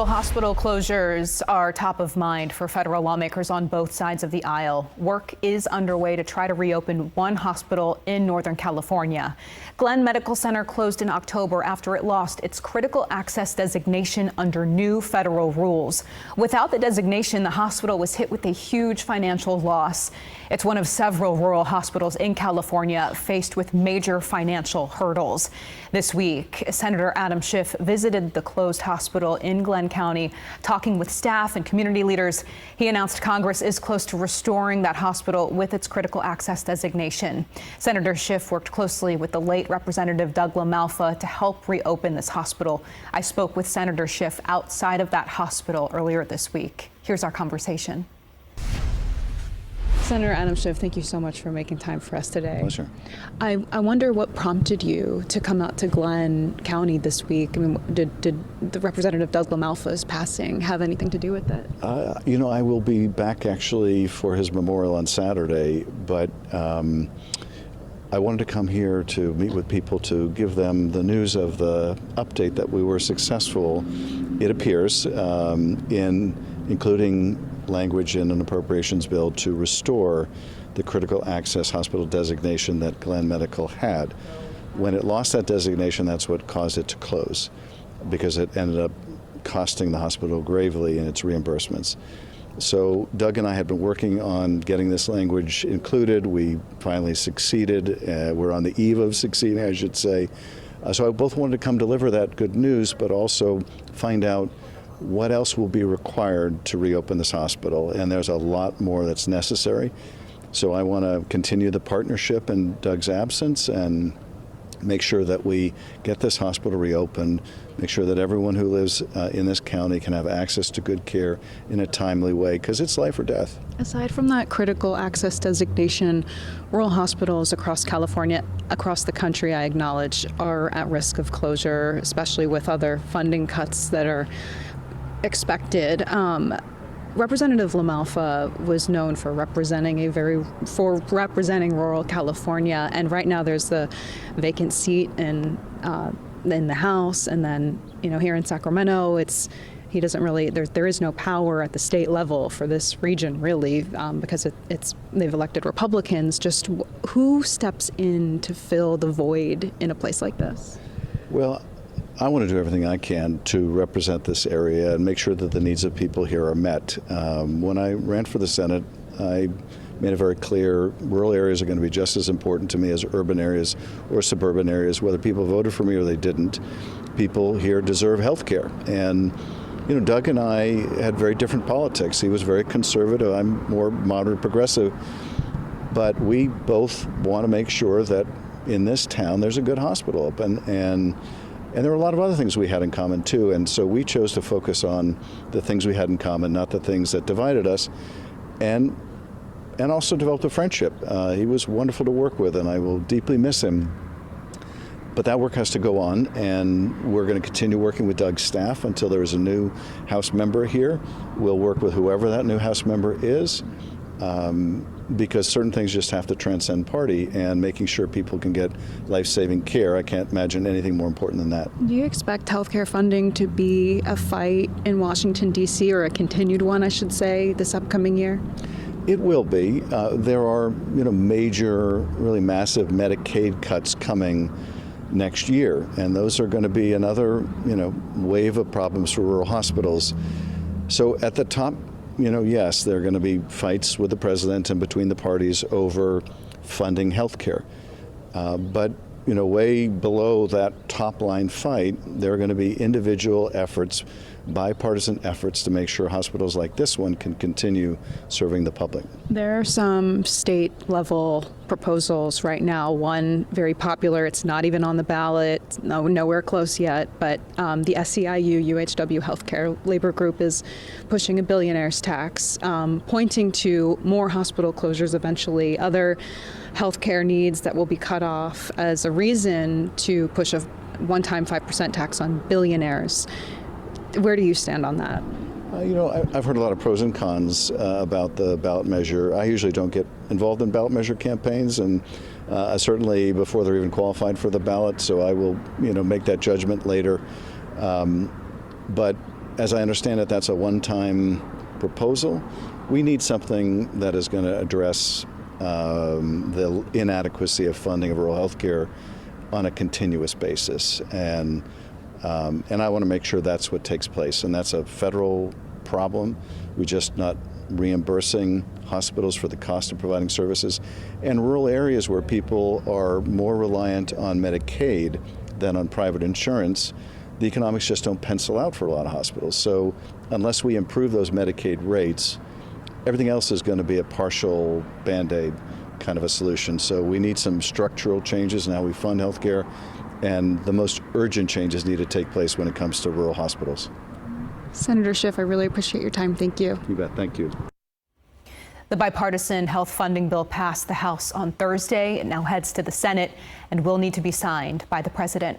Hospital closures are top of mind for federal lawmakers on both sides of the aisle. Work is underway to try to reopen one hospital in Northern California. Glenn Medical Center closed in October after it lost its critical access designation under new federal rules. Without the designation, the hospital was hit with a huge financial loss. It's one of several rural hospitals in California faced with major financial hurdles. This week, Senator Adam Schiff visited the closed hospital in Glenn County, talking with staff and community leaders. He announced Congress is close to restoring that hospital with its critical access designation. Senator Schiff worked closely with the late Representative Doug LaMalfa to help reopen this hospital. I spoke with Senator Schiff outside of that hospital earlier this week. Here's our conversation. Senator Adam Schiff, thank you so much for making time for us today. Pleasure. I wonder what prompted you to come out to Glenn County this week. I mean, did the Representative Doug LaMalfa's passing have anything to do with it? I will be back actually for his memorial on Saturday, but I wanted to come here to meet with people to give them the news of the update that we were successful, it appears, in including language in an appropriations bill to restore the critical access hospital designation that Glenn Medical had. When it lost that designation, that's what caused it to close, because it ended up costing the hospital gravely in its reimbursements. So Doug and I had been working on getting this language included. We finally succeeded. We're on the eve of succeeding, I should say. So I both wanted to come deliver that good news, but also find out what else will be required to reopen this hospital, and there's a lot more that's necessary. So I want to continue the partnership in Doug's absence and make sure that we get this hospital reopened, make sure that everyone who lives in this county can have access to good care in a timely way, because it's life or death. Aside from that critical access designation, rural hospitals across California, across the country, I acknowledge, are at risk of closure, especially with other funding cuts that are expected. Representative LaMalfa was known for representing rural California, and right now there's the vacant seat in the House, and then here in Sacramento, he doesn't really there is no power at the state level for this region really, because they've elected Republicans. Just who steps in to fill the void in a place like this? Well, I want to do everything I can to represent this area and make sure that the needs of people here are met. When I ran for the Senate, I made it very clear rural areas are going to be just as important to me as urban areas or suburban areas, whether people voted for me or they didn't. People here deserve health care. And Doug and I had very different politics. He was very conservative. I'm more moderate progressive. But we both want to make sure that in this town there's a good hospital open. And there were a lot of other things we had in common, too. And so we chose to focus on the things we had in common, not the things that divided us, and also developed a friendship. He was wonderful to work with, and I will deeply miss him. But that work has to go on, and we're going to continue working with Doug's staff until there is a new House member here. We'll work with whoever that new House member is. Because certain things just have to transcend party, and making sure people can get life-saving care. I can't imagine anything more important than that. Do you expect healthcare funding to be a fight in Washington, D.C., or a continued one, I should say, this upcoming year? It will be. There are major, really massive Medicaid cuts coming next year, and those are going to be another wave of problems for rural hospitals. So at the top, yes, there are going to be fights with the president and between the parties over funding health care. But, way below that top line fight, there are going to be individual efforts, bipartisan efforts to make sure hospitals like this one can continue serving the public. There are some state level proposals right now. One very popular, it's not even on the ballot, nowhere close yet, but the SEIU UHW Healthcare Labor Group is pushing a billionaire's tax, pointing to more hospital closures eventually, other healthcare needs that will be cut off as a reason to push a one-time 5% tax on billionaires. Where do you stand on that? I've heard a lot of pros and cons about the ballot measure. I usually don't get involved in ballot measure campaigns, and certainly before they're even qualified for the ballot, so I will make that judgment later. But as I understand it, that's a one-time proposal. We need something that is going to address the inadequacy of funding of rural health care on a continuous basis. And I want to make sure that's what takes place. And that's a federal problem. We're just not reimbursing hospitals for the cost of providing services. And rural areas where people are more reliant on Medicaid than on private insurance, the economics just don't pencil out for a lot of hospitals. So unless we improve those Medicaid rates, everything else is going to be a partial Band-Aid kind of a solution. So we need some structural changes in how we fund healthcare, and the most urgent changes need to take place when it comes to rural hospitals. Senator Schiff, I really appreciate your time. Thank you. You bet. Thank you. The bipartisan health funding bill passed the House on Thursday. It now heads to the Senate and will need to be signed by the president.